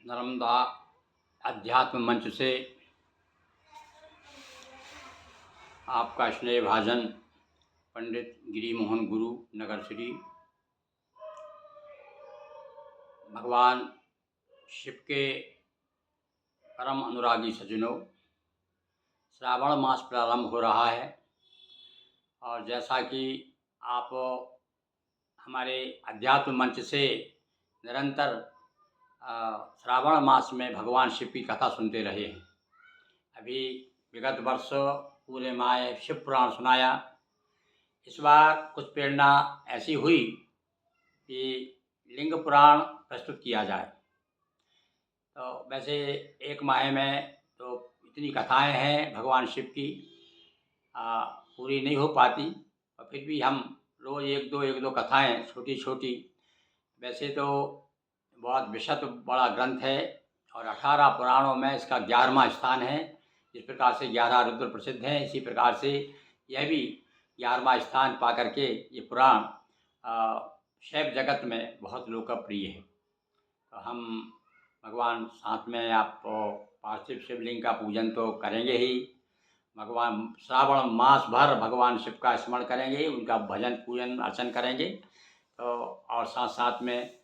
नर्मदा अध्यात्म मंच से आपका स्नेह भाजन पंडित गिरी मोहन गुरु नगर श्री। भगवान शिव के परम अनुरागी सज्जनों, श्रावण मास प्रारंभ हो रहा है और जैसा कि आप हमारे अध्यात्म मंच से निरंतर श्रावण मास में भगवान शिव की कथा सुनते रहे हैं। अभी विगत वर्ष पूरे माह शिव पुराण सुनाया। इस बार कुछ प्रेरणा ऐसी हुई कि लिंग पुराण प्रस्तुत किया जाए। तो वैसे एक माह में तो इतनी कथाएं हैं भगवान शिव की, पूरी नहीं हो पाती, और फिर भी हम रोज़ एक दो कथाएं छोटी छोटी। वैसे तो बहुत विशद बड़ा ग्रंथ है और 18 पुराणों में इसका 11वां स्थान है। जिस प्रकार से 11 रुद्र प्रसिद्ध हैं, इसी प्रकार से यह भी 11वां स्थान पा करके ये पुराण शैव जगत में बहुत लोकप्रिय है। तो हम भगवान साथ में आप पार्थिव शिवलिंग का पूजन तो करेंगे ही, भगवान श्रावण मास भर भगवान शिव का स्मरण करेंगे, उनका भजन पूजन अर्चन करेंगे। तो और साथ साथ में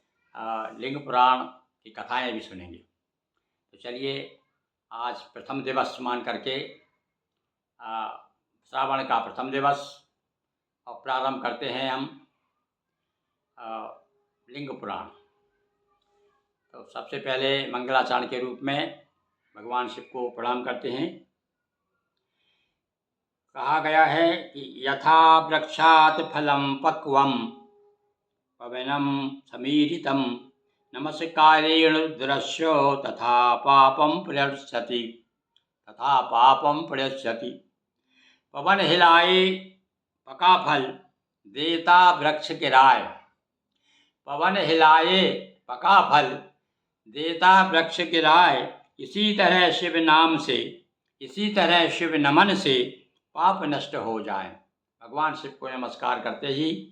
लिंग पुराण की कथाएं भी सुनेंगे। तो चलिए आज प्रथम दिवस मान करके श्रावण का प्रथम दिवस और प्रारंभ करते हैं हम लिंग पुराण। तो सबसे पहले मंगलाचरण के रूप में भगवान शिव को प्रणाम करते हैं। कहा गया है कि यथा वृक्षात् फलं पक्वं पवनं समीरितं नमस्कारेण रुद्रस्य तथा पापं प्रणश्यति। पवन हिलाए पका फल देता वृक्ष गिराए। पवन हिलाए पका फल देता वृक्ष गिराए। इसी तरह शिव नाम से, इसी तरह शिव नमन से पाप नष्ट हो जाए। भगवान शिव को नमस्कार करते ही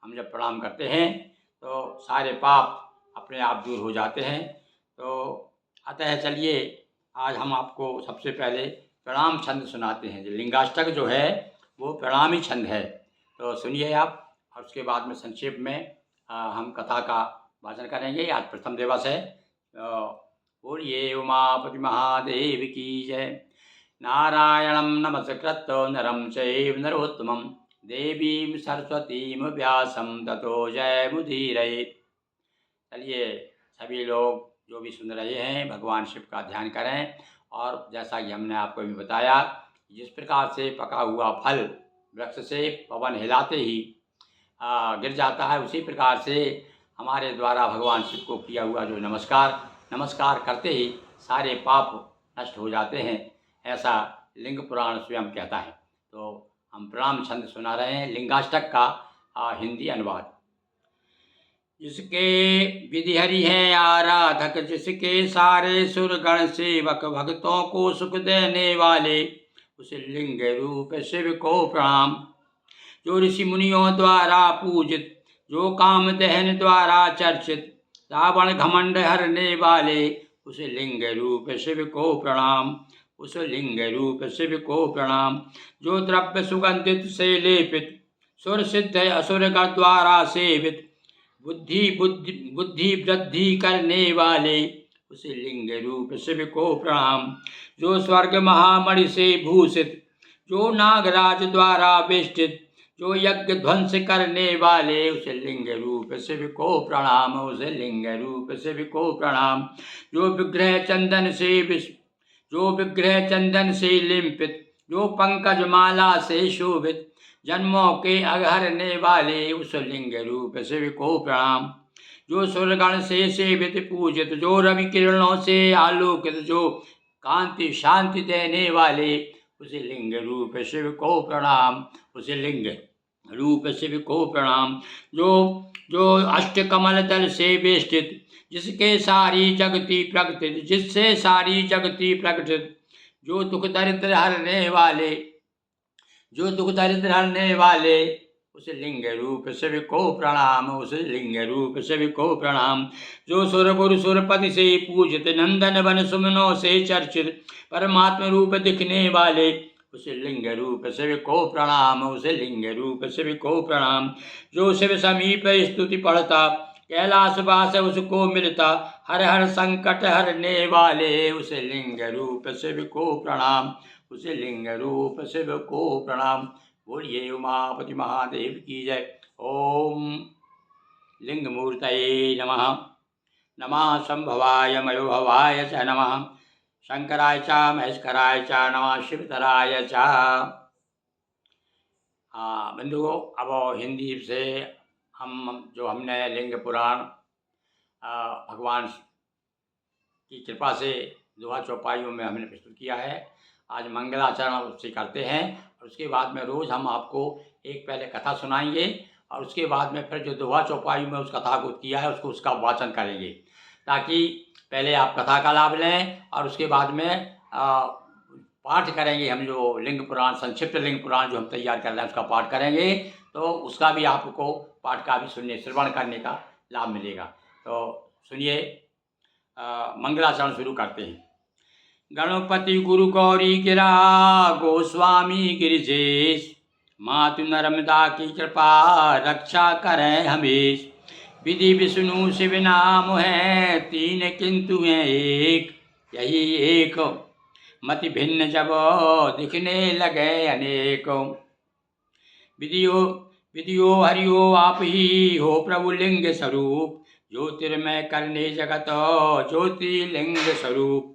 हम जब प्रणाम करते हैं तो सारे पाप अपने आप दूर हो जाते हैं। तो अतः चलिए आज हम आपको सबसे पहले प्रणाम छंद सुनाते हैं। लिंगाष्टक जो है वो प्रणामी छंद है, तो सुनिए आप, और उसके बाद में संक्षेप में हम कथा का वाचन करेंगे। आज प्रथम दिवस है। बोलिए उमापति महादेव की जय। नारायणं नमस्कृत्य नरं चैव नरोत्तमं देवीं सरस्वतीं व्यासं ततो जयमुदीरयेत्। चलिए सभी लोग जो भी सुन रहे हैं भगवान शिव का ध्यान करें, और जैसा कि हमने आपको भी बताया, जिस प्रकार से पका हुआ फल वृक्ष से पवन हिलाते ही गिर जाता है, उसी प्रकार से हमारे द्वारा भगवान शिव को किया हुआ जो नमस्कार करते ही सारे पाप नष्ट हो जाते हैं, ऐसा लिंग पुराण स्वयं कहता है। तो हम प्रणाम छंद सुना रहे हैं लिंगाष्टक का हिंदी अनुवाद। जिसके विधि हरि है आराधक, जिसके सारे सुर गण सेवक, भक्तों को सुख देने वाले, उस लिंग रूप शिव को प्रणाम। जो ऋषि मुनियों द्वारा पूजित, जो काम दहन द्वारा चर्चित, रावण घमंड हरने वाले, उस लिंग रूप शिव को प्रणाम। उस लिंग रूप शिव को प्रणाम। जो द्रव्य सुगंधित से लेपित, सुर सिद्ध असुर द्वारा सेवित, बुद्धि वृद्धि करने वाले, उस लिंग रूप शिव को प्रणाम। जो स्वर्ग महामणि से भूषित, जो नागराज द्वारा वेष्टित, जो यज्ञ ध्वंस करने वाले, उस लिंग रूप शिव को प्रणाम। उस लिंग रूप शिव को प्रणाम। जो विग्रह चंदन से लिंपित, जो पंकज माला से शोभित, जन्मों के अघहरने वाले, उस लिंग रूप शिव को प्रणाम। जो सुरगण से सेवित पूजित, जो रवि किरणों से आलोकित, जो कांति शांति देने वाले, उस लिंग रूप शिव को प्रणाम। उस लिंग रूप शिव को प्रणाम। जो अष्ट कमल दल से वेष्टित, जिससे सारी जगती प्रकटित, जो दुख दरिद्र हरने वाले, उस लिंग रूप शिव को प्रणाम, उस लिंग रूप शिव को प्रणाम। जो सुर गुरु सुरपति से पूजित, नंदन बन सुमनों से चर्चित, परमात्म रूप दिखने वाले, उस लिंग रूप शिव को प्रणाम, उस लिंग रूप शिव को प्रणाम। जो शिव समीप स्तुति पढ़ता, कैलाश वास उसको मिलता, हर हर संकट हरने वाले, उस लिंग रूप शिव को प्रणाम, उस लिंग रूप शिव को प्रणाम। बोलिए उमापति महादेव की जय। ओम लिंग मूर्तये नमः। नमः संभवाय मयोभवाय च नमः। शंकराय च महेश्वराय च नमः। शिवतराय च। हाँ बंधुओं, अब हिंदी से हमने लिंग पुराण भगवान की कृपा से दोहा चौपाइयों में हमने प्रस्तुत किया है। आज मंगलाचरण उससे करते हैं और उसके बाद में रोज़ हम आपको एक पहले कथा सुनाएंगे और उसके बाद में फिर जो दोहा चौपाई में उस कथा को किया है उसका वाचन करेंगे, ताकि पहले आप कथा का लाभ लें और उसके बाद में पाठ करेंगे। हम जो लिंग पुराण, संक्षिप्त लिंग पुराण जो हम तैयार कर रहे हैं उसका पाठ करेंगे, तो उसका भी आपको पाठ का भी सुनने श्रवण करने का लाभ मिलेगा। तो सुनिए, मंगलाचरण शुरू करते हैं। गणपति गुरु गौरी गिरा, गोस्वामी गिरिजेश, मातु नर्मदा की कृपा, रक्षा करें हमेश। विधि विष्णु शिव नाम है, तीन किंतु हैं एक, यही एक मति भिन्न जब दिखने लगे अनेक। विधियो हरियो आप ही हो प्रभु लिंग स्वरूप, ज्योतिर्मय करने जगत ज्योतिर्लिंग स्वरूप।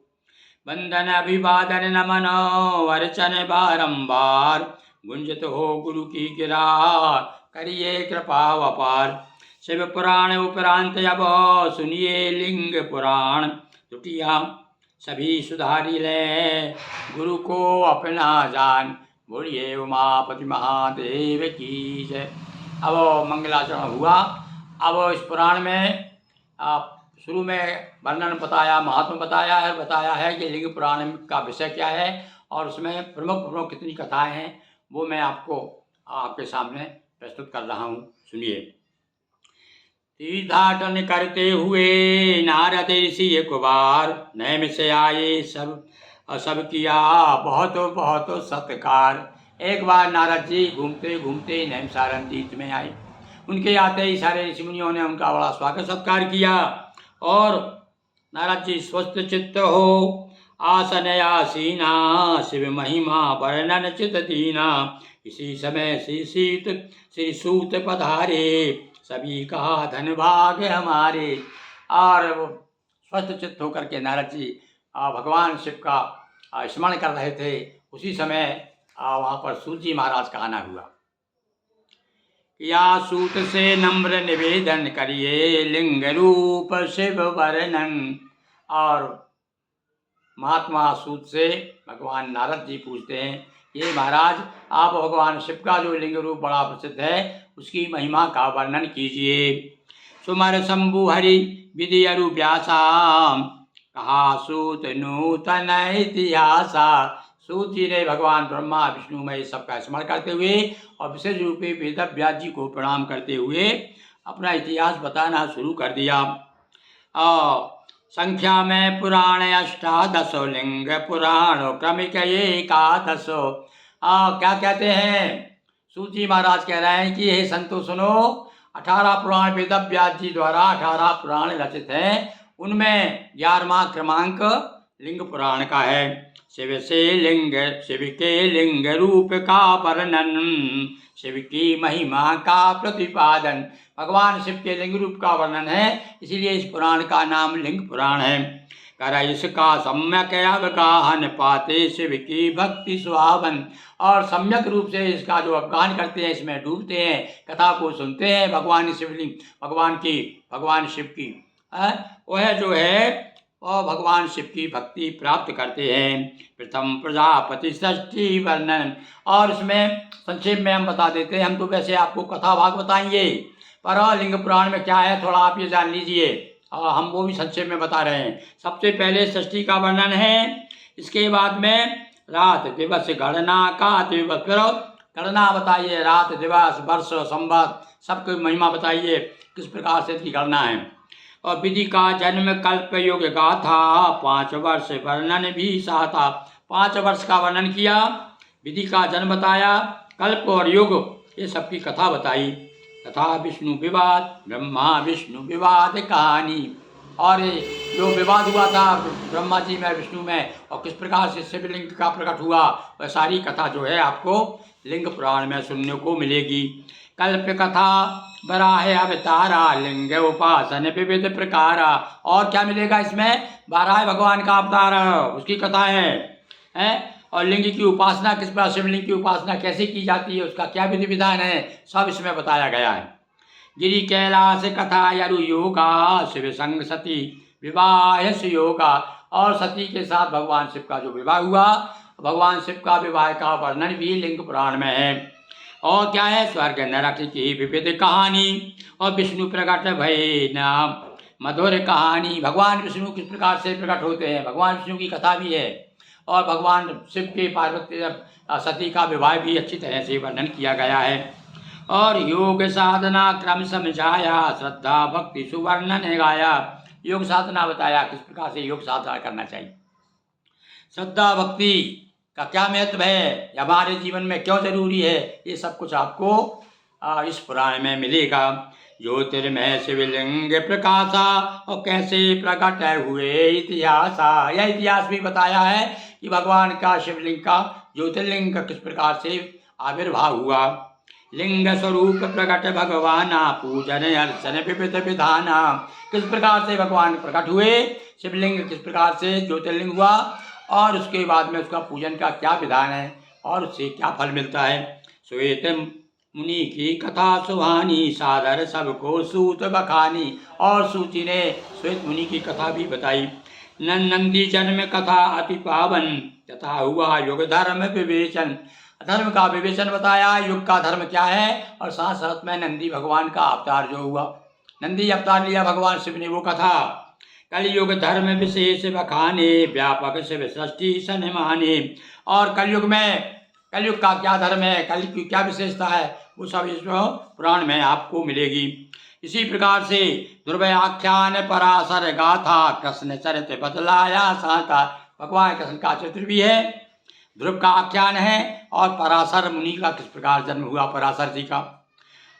वंदन अभिवादन नमन अर्चन बारंबार, गुंजत हो गुरु की गिरा, करिए कृपा अपार। शिव पुराण उपरांत अब सुनिए लिंग पुराण, त्रुटियां सभी सुधारी ले, गुरु को अपना जान। बोलिए उमापति महादेव की जय। अब मंगलाचरण हुआ। अब इस पुराण में शुरू में वर्णन बताया, महात्मा बताया है कि लिंग पुराण का विषय क्या है और उसमें प्रमुख कितनी कथाएं हैं, वो मैं आपको आपके सामने प्रस्तुत कर रहा हूँ। सुनिए। तीर्थाटन करते हुए नारद ऋषि एक बार, नैम से आए सब किया बहुत बहुत सत्कार। एक बार नारद जी घूमते घूमते नैमिषारण्य तीर्थ में आए। उनके आते ही सारे ऋषि मुनियों ने उनका बड़ा स्वागत सत्कार किया और नारद जी स्वस्थ चित्त हो आसन आसीना, शिव महिमा वर्णन चित दीना। इसी समय श्री सूत पधारे, सभी कहा धन भाग हमारे। और स्वस्थ चित्त होकर के नारद जी भगवान शिव का स्मरण कर रहे थे। उसी समय वहाँ पर सूत जी महाराज का आना हुआ। या सूत से नम्र निवेदन करिए, लिंग रूप शिव वर्णन। और महात्मा सूत से भगवान नारद जी पूछते हैं, ये महाराज आप भगवान शिव का जो लिंग रूप बड़ा प्रसिद्ध है उसकी महिमा का वर्णन कीजिए। सुमर शंभु हरि विधि अरु व्यासा, कहा सूत नूतन इतिहासा। सूत जी ने भगवान ब्रह्मा विष्णु महेश सबका स्मरण करते हुए और विशेष रूप में वेद व्यास जी को प्रणाम करते हुए अपना इतिहास बताना शुरू कर दिया। संख्या में पुराण अष्टादश, लिंग पुराण क्रमिक एकादश। क्या कहते हैं? सूत जी महाराज कह रहे हैं कि हे संतो सुनो, 18 पुराण वेद व्यास जी द्वारा 18 पुराण रचित हैं। उनमें 11वां क्रमांक लिंग पुराण का है। शिव के लिंग रूप का वर्णन, शिव की महिमा का प्रतिपादन। भगवान शिव के लिंग रूप का वर्णन है, इसीलिए इस पुराण का नाम लिंग पुराण है। कर इसका सम्यक अवगाहन, पाते शिव की भक्ति सुहावन। और सम्यक रूप से इसका जो अवगाहन करते हैं, इसमें डूबते हैं, कथा को सुनते हैं, भगवान शिव की वह जो है और भगवान शिव की भक्ति प्राप्त करते हैं। प्रथम प्रजापति षष्ठी वर्णन। और इसमें संक्षेप में हम बता देते हैं, हम तो वैसे आपको कथा भाग बताएंगे, पर लिंग पुराण में क्या है थोड़ा आप ये जान लीजिए, हम वो भी संक्षेप में बता रहे हैं। सबसे पहले षष्ठी का वर्णन है, इसके बाद में रात दिवस गणना का दिवस, फिर गणना बताइए, रात दिवस वर्ष संवत सबकी महिमा बताइए, किस प्रकार से इसकी गणना है। और विधि का जन्म कल्प युग गाथा, 5 वर्ष वर्णन भी साथा। 5 वर्ष का वर्णन किया, विधि का जन्म बताया, कल्प और युग ये सबकी कथा बताई। तथा विष्णु विवाद, ब्रह्मा विष्णु विवाद कहानी। और जो विवाद हुआ था ब्रह्मा जी में विष्णु में, और किस प्रकार से शिवलिंग का प्रकट हुआ, वह सारी कथा जो है आपको लिंग पुराण में सुनने को मिलेगी। कल्प कथा बराह अवतारा, लिंग उपासन विविध प्रकारा। और क्या मिलेगा इसमें, बारह भगवान का अवतार उसकी कथा है? और लिंग की उपासना किस प्रकार, शिवलिंग की उपासना कैसे की जाती है, उसका क्या विधि विधान है, सब इसमें बताया गया है। गिरि कैलाश कथा यरु योगा, शिव संग सती विवाह योगा। और सती के साथ भगवान शिव का जो विवाह हुआ, भगवान शिव का विवाह का वर्णन भी लिंग पुराण में है। और क्या है, स्वर्ग नरक की विविध कहानी। और विष्णु प्रकट भय नाम मधुर कहानी। भगवान विष्णु किस प्रकार से प्रकट होते हैं, भगवान विष्णु की कथा भी है। और भगवान शिव के पार्वती सती का विवाह भी अच्छी तरह से वर्णन किया गया है। और योग साधना क्रम समझाया, श्रद्धा भक्ति सुवर्णन गाया। योग साधना बताया, किस प्रकार से योग साधना करना चाहिए, श्रद्धा भक्ति का क्या महत्व है, हमारे जीवन में क्यों जरूरी है, ये सब कुछ आपको इस पुराण में मिलेगा। ज्योतिर्मय शिवलिंग प्रकाशा, और कैसे प्रकट हुए इतिहासा। यह इतिहास भी बताया है कि भगवान का शिवलिंग का ज्योतिर्लिंग का किस प्रकार से आविर्भाव हुआ। लिंग स्वरूप प्रकट भगवाना, पूजन अर्चन विविध विधाना। किस प्रकार से भगवान प्रकट हुए, शिवलिंग किस प्रकार से ज्योतिर्लिंग हुआ, और उसके बाद में उसका पूजन का क्या विधान है, और उससे क्या फल मिलता है। श्वेत मुनि की कथा सुहानी, सादर सबको सूत बखानी। और सूची ने श्वेत मुनि की कथा भी बताई। नंदी जन्म कथा अति पावन, तथा हुआ युग धर्म विवेचन। धर्म का विवेचन बताया, युग का धर्म क्या है, और साथ साथ में नंदी भगवान का अवतार जो हुआ, नंदी अवतार लिया भगवान शिव ने, वो कथा। कलयुग धर्म विशेष बखाने, व्यापक शिव सृष्टि सन माने। और कलयुग में, कलयुग का क्या धर्म है, कलयुग की क्या विशेषता है, वो सब इस पुराण में आपको मिलेगी। इसी प्रकार से ध्रुव आख्यान पराशर गाथा, कृष्ण चरित्र बदलाया साथा। भगवान कृष्ण का चरित्र भी है, ध्रुव का आख्यान है, और पराशर मुनि का किस प्रकार जन्म हुआ, पराशर जी का।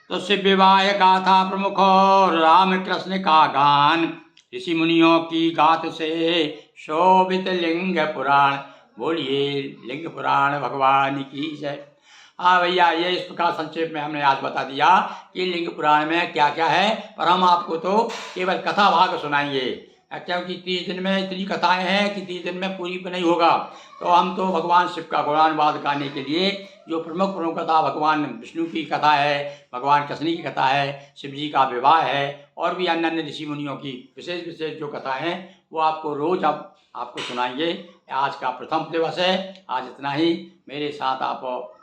तो शिव विवाह गाथा प्रमुख, और राम कृष्ण का गान, ऋषि मुनियों की गाथ से शोभित लिंग पुराण। बोलिए लिंग पुराण भगवान की जय। हाँ भैया, ये इस प्रकार संक्षेप में हमने आज बता दिया कि लिंग पुराण में क्या क्या है, पर हम आपको तो केवल कथा भाग सुनाएंगे, क्योंकि 30 दिन में इतनी कथाएं हैं कि 30 दिन में पूरी नहीं होगा। तो हम तो भगवान शिव का गुणानुवाद गाने के लिए जो प्रमुख प्रमुख कथा, भगवान विष्णु की कथा है, भगवान कृष्ण की कथा है, शिव जी का विवाह है, और भी अन्य अन्य ऋषि मुनियों की विशेष विशेष जो कथाएं हैं, वो आपको रोज अब आपको सुनाएंगे। आज का प्रथम दिवस है, आज इतना ही। मेरे साथ आप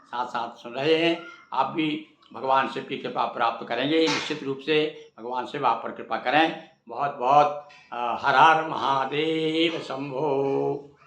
साथ साथ सुन रहे हैं, आप भी भगवान शिव की कृपा प्राप्त करेंगे निश्चित रूप से। भगवान शिव आप पर कृपा करें। बहुत बहुत हर हर महादेव शंभो।